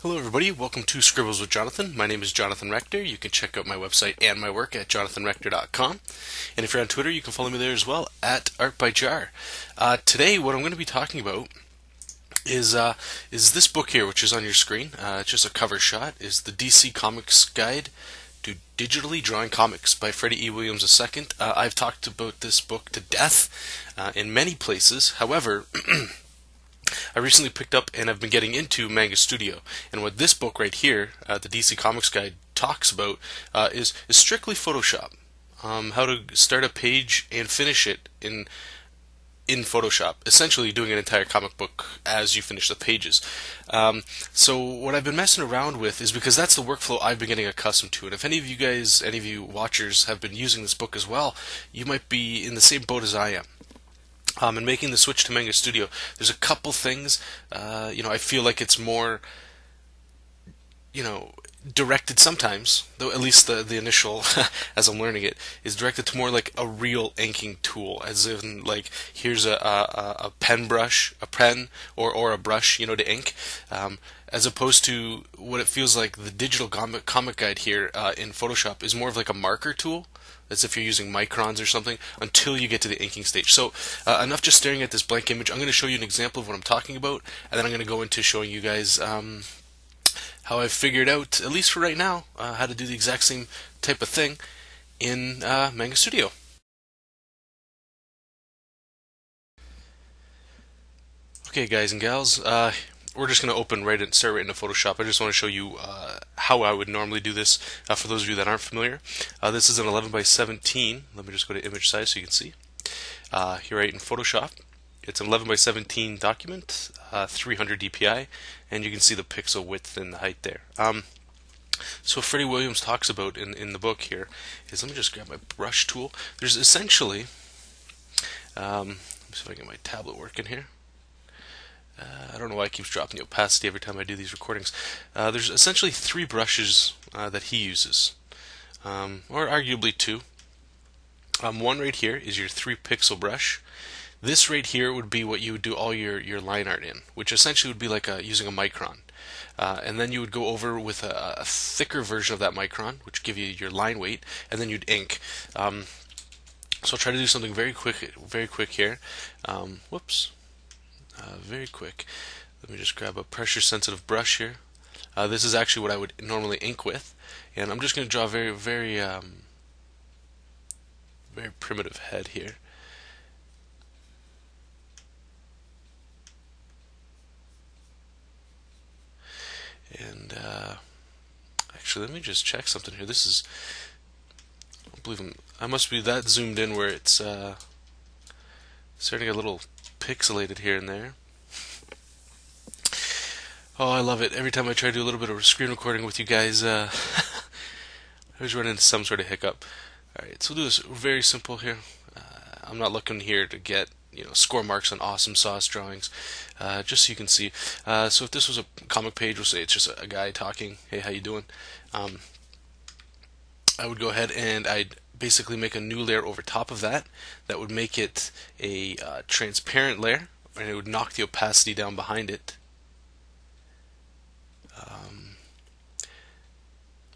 Hello, everybody. Welcome to Scribbles with Jonathan. My name is Jonathan Rector. You can check out my website and my work at jonathanrector.com. And if you're on Twitter, you can follow me there as well at ArtByJar. Today, what I'm going to be talking about is this book here, which is on your screen. It's just a cover shot. Is the DC Comics Guide to Digitally Drawing Comics by Freddie E. Williams II. I've talked about this book to death in many places. However, I recently picked up and I've been getting into Manga Studio, and what this book right here, the DC Comics Guide, talks about is strictly Photoshop. How to start a page and finish it in Photoshop, essentially doing an entire comic book as you finish the pages. So what I've been messing around with is because that's the workflow I've been getting accustomed to, and if any of you guys, any of you watchers have been using this book as well, you might be in the same boat as I am. And making the switch to Manga Studio, there's a couple things, I feel like it's more, directed sometimes, though at least the initial, as I'm learning it, is directed to more like a real inking tool, as in like here's a pen brush, a pen or a brush, to ink, as opposed to what it feels like the digital comic guide here in Photoshop is more of like a marker tool. As if you're using microns or something until you get to the inking stage. So enough just staring at this blank image. I'm going to show you an example of what I'm talking about, and then I'm going to go into showing you guys how I've figured out, at least for right now, how to do the exact same type of thing in Manga Studio. Okay, guys and gals, we're just going to start right into Photoshop. I just want to show you how I would normally do this for those of you that aren't familiar. This is an 11 by 17. Let me just go to image size so you can see. Here right in Photoshop, it's an 11 by 17 document, 300 dpi, and you can see the pixel width and the height there. So Freddie Williams talks about in the book here is, let me just grab my brush tool. There's essentially, let me see if I can get my tablet working here. I don't know why it keeps dropping the opacity every time I do these recordings. There's essentially three brushes that he uses, or arguably two. One right here is your 3 pixel brush. This right here would be what you would do all your line art in, which essentially would be like using a micron. And then you would go over with a thicker version of that micron, which would give you your line weight, and then you'd ink. So I'll try to do something very quick here. Whoops. Very quick. Let me just grab a pressure sensitive brush here. This is actually what I would normally ink with, and I'm just going to draw a very primitive head here. And actually, let me just check something here. This is, I don't believe I must be that zoomed in where it's starting to get a little pixelated here and there. Oh, I love it. Every time I try to do a little bit of screen recording with you guys, I always run into some sort of hiccup. Alright, so we'll do this very simple here. I'm not looking here to get score marks on awesome sauce drawings, just so you can see. So if this was a comic page, we'll say it's just a guy talking, hey, how you doing? I would go ahead and I'd basically make a new layer over top of that. That would make it a transparent layer, and it would knock the opacity down behind it.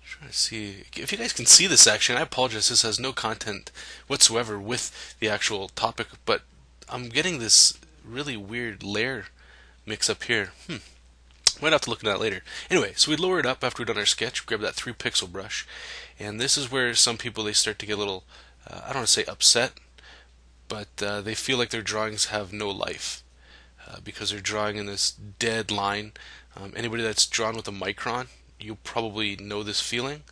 Trying to see if you guys can see this action. I apologize, this has no content whatsoever with the actual topic, but I'm getting this really weird layer mix up here. Might have to look at that later. Anyway, so we lower it up after we've done our sketch, grab that 3 pixel brush, and this is where some people, they start to get a little, I don't want to say upset, but they feel like their drawings have no life because they're drawing in this dead line. Anybody that's drawn with a micron, you'll probably know this feeling,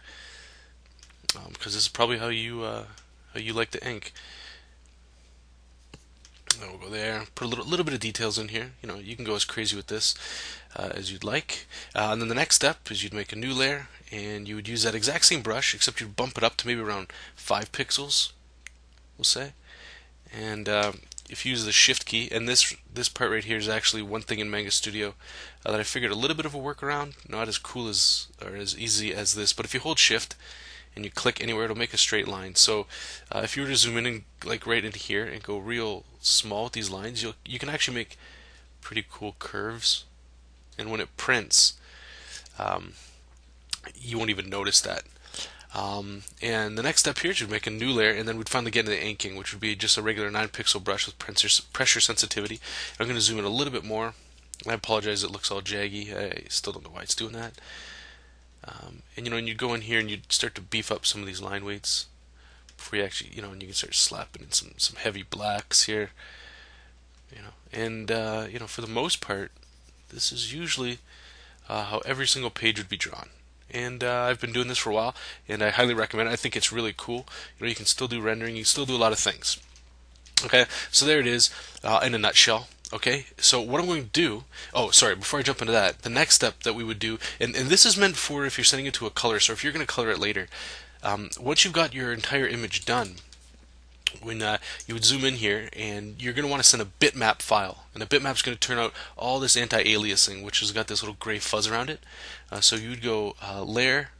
because this is probably how you like to ink. Then we'll go there, put a little bit of details in here. You can go as crazy with this as you'd like. And then the next step is you'd make a new layer, and you would use that exact same brush, except you'd bump it up to maybe around 5 pixels, we'll say. And if you use the Shift key, and this part right here is actually one thing in Manga Studio that I figured a little bit of a workaround, not as cool as or as easy as this, but if you hold Shift and you click anywhere, it'll make a straight line. So if you were to zoom in and like right into here and go real small with these lines, you can actually make pretty cool curves. And when it prints, you won't even notice that. And the next step here is to make a new layer, and then we'd finally get into the inking, which would be just a regular 9-pixel brush with pressure sensitivity. I'm going to zoom in a little bit more. I apologize, it looks all jaggy. I still don't know why it's doing that. And you know, and you go in here and you start to beef up some of these line weights before you actually, you know, and you can start slapping in some heavy blacks here. You know, and you know, for the most part, this is usually how every single page would be drawn. And I've been doing this for a while, and I highly recommend it. I think it's really cool. You know, you can still do rendering, you can still do a lot of things. Okay, so there it is in a nutshell. Okay, so what I'm going to do, oh, sorry, before I jump into that, the next step that we would do, and this is meant for if you're sending it to a color, so if you're going to color it later, once you've got your entire image done, when you would zoom in here, and you're going to want to send a bitmap file, and the bitmap is going to turn out all this anti-aliasing, which has got this little gray fuzz around it. So you would go layer,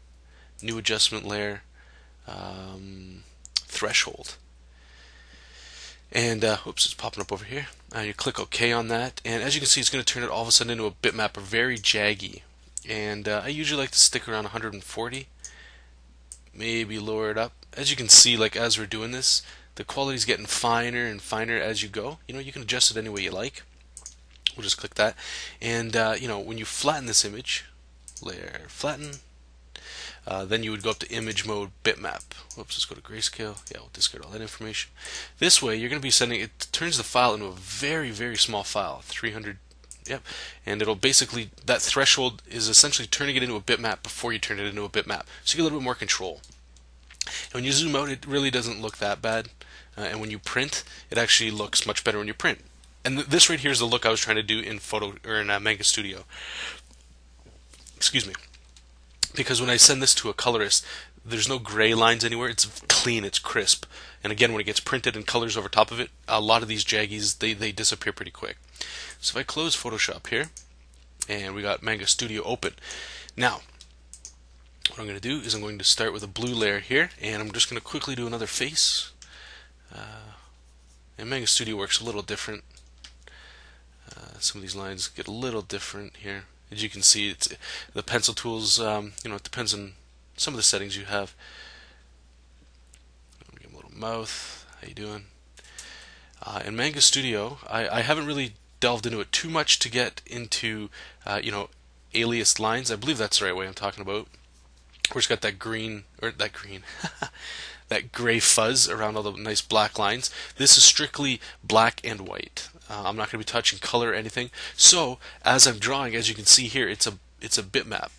new adjustment layer, threshold, and oops, it's popping up over here. You click OK on that, and as you can see, it's going to turn it all of a sudden into a bitmap, very jaggy. And I usually like to stick around 140, maybe lower it up. As you can see, like as we're doing this, the quality is getting finer and finer as you go. You know, you can adjust it any way you like. We'll just click that, and you know, when you flatten this image, layer, flatten, then you would go up to image mode, bitmap. Whoops, let's go to grayscale. Yeah, we'll discard all that information. This way, you're going to be sending it. Turns the file into a very, very small file, 300. Yep, and it'll basically, that threshold is essentially turning it into a bitmap before you turn it into a bitmap, so you get a little bit more control. And when you zoom out, it really doesn't look that bad. And when you print, it actually looks much better when you print. And this right here is the look I was trying to do in Manga Studio. Excuse me. Because when I send this to a colorist, there's no gray lines anywhere. It's clean, it's crisp. And again, when it gets printed and colors over top of it, a lot of these jaggies, they disappear pretty quick. So if I close Photoshop here, and we got Manga Studio open. Now, what I'm going to do is I'm going to start with a blue layer here, and I'm just going to quickly do another face. And Manga Studio works a little different. Some of these lines get a little different here. As you can see, it's, the pencil tools, you know, it depends on some of the settings you have. Give him a little mouth. How you doing? In Manga Studio, I haven't really delved into it too much to get into, you know, aliased lines. I believe that's the right way I'm talking about. Where it's got that green, or that green, that gray fuzz around all the nice black lines. This is strictly black and white. I'm not going to be touching color or anything. So as I'm drawing, as you can see here, it's a bitmap.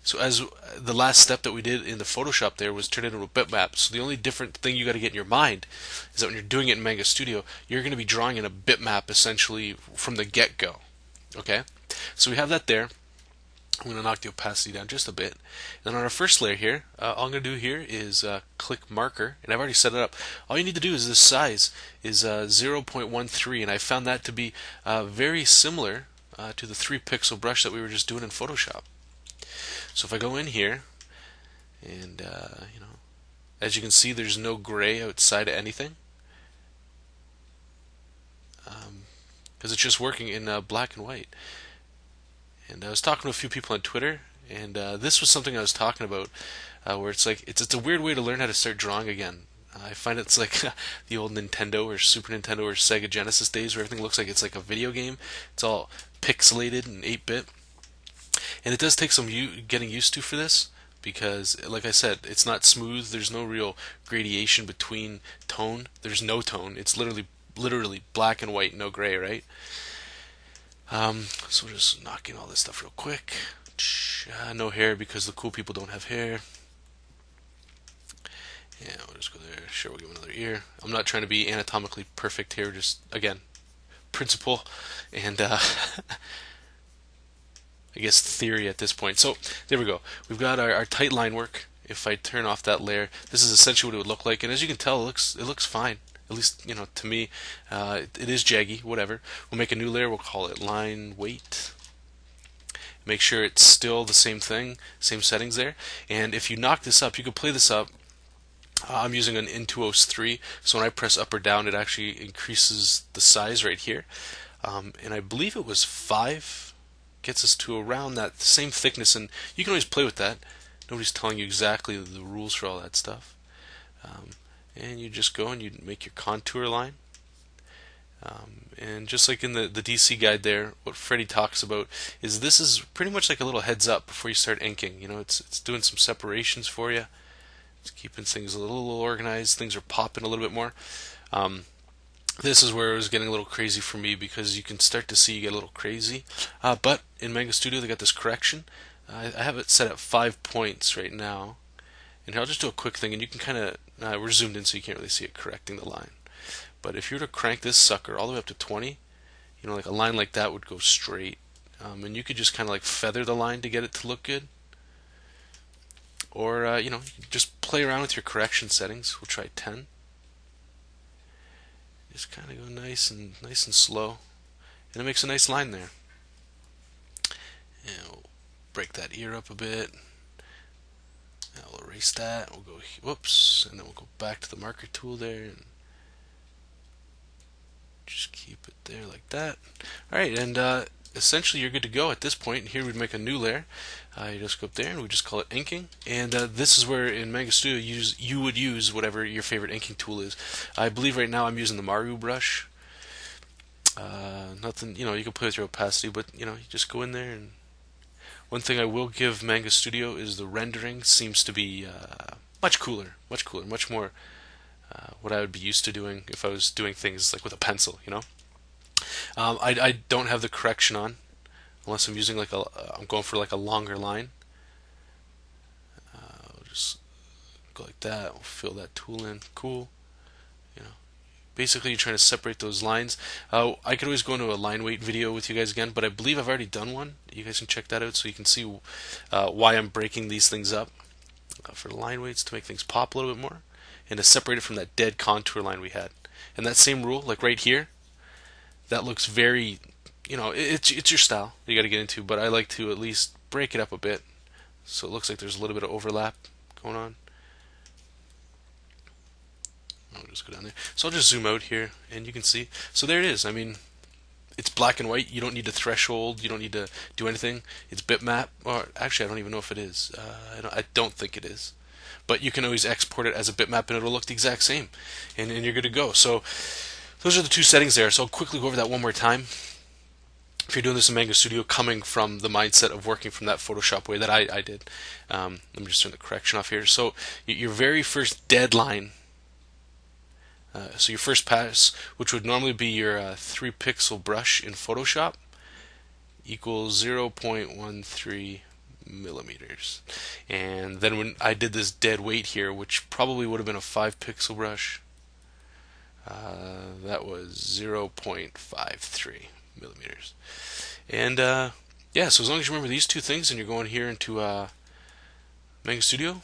So as the last step that we did in the Photoshop there was turn it into a bitmap. So the only different thing you got to get in your mind is that when you're doing it in Manga Studio, you're going to be drawing in a bitmap essentially from the get-go. Okay, so we have that there. I'm going to knock the opacity down just a bit. And on our first layer here, all I'm going to do here is click marker, and I've already set it up. All you need to do is this size is 0.13, and I found that to be very similar to the 3-pixel brush that we were just doing in Photoshop. So if I go in here, and you know, as you can see, there's no gray outside of anything, because it's just working in black and white. And I was talking to a few people on Twitter, and this was something I was talking about, where it's like it's a weird way to learn how to start drawing again. I find it's like the old Nintendo or Super Nintendo or Sega Genesis days, where everything looks like it's like a video game. It's all pixelated and 8-bit, and it does take some getting used to for this, because, like I said, it's not smooth. There's no real gradation between tone. There's no tone. It's literally black and white, no gray, right? So we're just knocking all this stuff real quick. No hair because the cool people don't have hair. Yeah, we'll just go there. Sure, we'll give another ear. I'm not trying to be anatomically perfect here. Just, again, principle and I guess theory at this point. So there we go. We've got our tight line work. If I turn off that layer, this is essentially what it would look like. And as you can tell, it looks fine. At least, you know, to me, it is jaggy, whatever. We'll make a new layer, we'll call it line weight. Make sure it's still the same thing, same settings there. And if you knock this up, you can play this up. I'm using an Intuos 3, so when I press up or down, it actually increases the size right here. And I believe it was 5 gets us to around that same thickness, and you can always play with that. Nobody's telling you exactly the rules for all that stuff. And you just go and you make your contour line. And just like in the DC guide there, what Freddie talks about is this is pretty much like a little heads up before you start inking. You know, it's doing some separations for you. It's keeping things a little organized. Things are popping a little bit more. This is where it was getting a little crazy for me because you can start to see you get a little crazy. But in Manga Studio they got this correction. I have it set at 5 points right now. And here I'll just do a quick thing, and you can kind of, we're zoomed in so you can't really see it correcting the line. But if you were to crank this sucker all the way up to 20, you know, like a line like that would go straight. And you could just kind of like feather the line to get it to look good. Or, you know, just play around with your correction settings. We'll try 10. Just kind of go nice and slow. And it makes a nice line there. And we'll break that ear up a bit. Now we'll erase that. We'll go, whoops, and then we'll go back to the marker tool there and just keep it there like that. Alright, and essentially you're good to go at this point. Here we'd make a new layer. You just go up there and we just call it inking. And this is where in Manga Studio you would use whatever your favorite inking tool is. I believe right now I'm using the Maru brush. Nothing, you know, you can play with your opacity, but you know, you just go in there. And one thing I will give Manga Studio is the rendering seems to be much cooler, much more what I would be used to doing if I was doing things like with a pencil, you know. I don't have the correction on unless I'm using like I'm going for like a longer line. I'll just go like that. We'll fill that tool in. Cool. You know, basically you're trying to separate those lines. I could always go into a line weight video with you guys again, but I believe I've already done one. You guys can check that out so you can see why I'm breaking these things up for the line weights to make things pop a little bit more and to separate it from that dead contour line we had. And that same rule, like right here, that looks very, you know, it's your style you got to get into, but I like to at least break it up a bit so it looks like there's a little bit of overlap going on. I'll just go down there. So I'll just zoom out here and you can see. So there it is. I mean, it's black and white. You don't need a threshold. You don't need to do anything. It's bitmap. Or actually, I don't even know if it is. I don't think it is. But you can always export it as a bitmap and it'll look the exact same. And you're good to go. So those are the two settings there. So I'll quickly go over that one more time. If you're doing this in Manga Studio, coming from the mindset of working from that Photoshop way that I did. Let me just turn the correction off here. So your very first deadline. So your first pass, which would normally be your 3-pixel brush in Photoshop, equals 0.13 millimeters. And then when I did this dead weight here, which probably would have been a 5-pixel brush, that was 0.53 millimeters. And yeah, so as long as you remember these two things and you're going here into Manga Studio,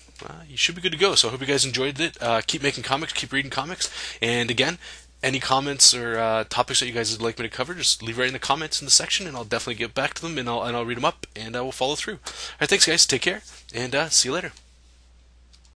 you should be good to go. So I hope you guys enjoyed it. Keep making comics, keep reading comics, and again, any comments or topics that you guys would like me to cover, just leave right in the comments in the section, and I'll definitely get back to them, and I'll read them up, and I will follow through. All right, thanks guys, take care, and see you later.